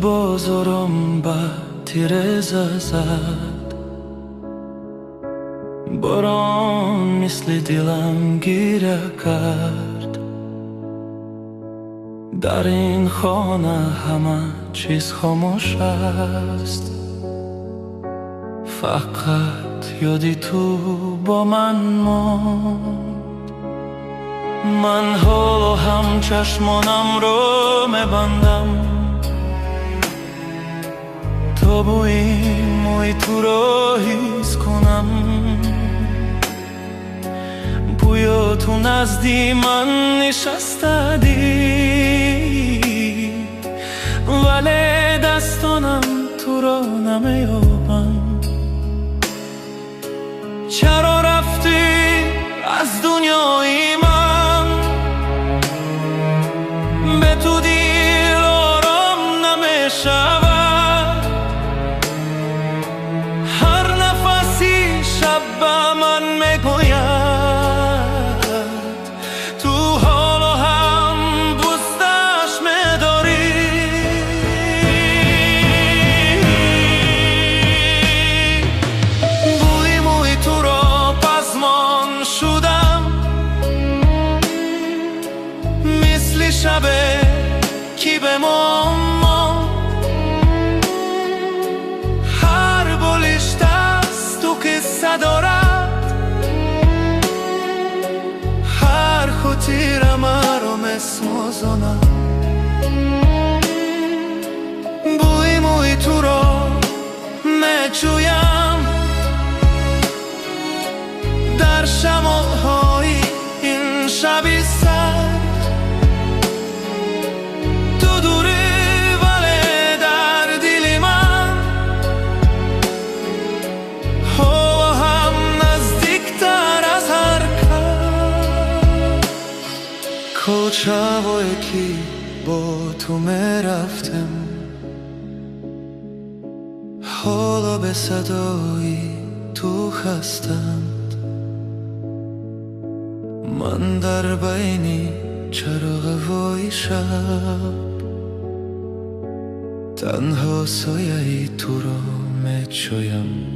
بازارم با تیرزه زد، باران مثل دلم گیره کرد. در این خانه همه چیز خاموش است، فقط یادی تو با من ماند. من حالا هم چشمانم رو میبندم تا بوی موی تو رو حس کنم. بویا تو نزدی من نشسته دی، ولی دستانم تو را نمیابم. چرا رفتی از دنیای من؟ به تو دیر آرام نمیشود. هر نفسی شب به من میگوید تو حالا هم دوستش میداری. بوی موی تو را پزمان شدم، مثل شبه کی به ما هر بلش دست تو قصه دارد. هر خطیر مرا مسمازانم. بوی موی تو را میچویم در شمعهای این شبی سر. تو دوری ولی در دل من هوا هم نزدیکتر از هر کس. کوچه و یکی با تو میرفتم، حالا به صدای تو خستند. من در بینی چراغ وای شب، تنها سایه تو را میچویم.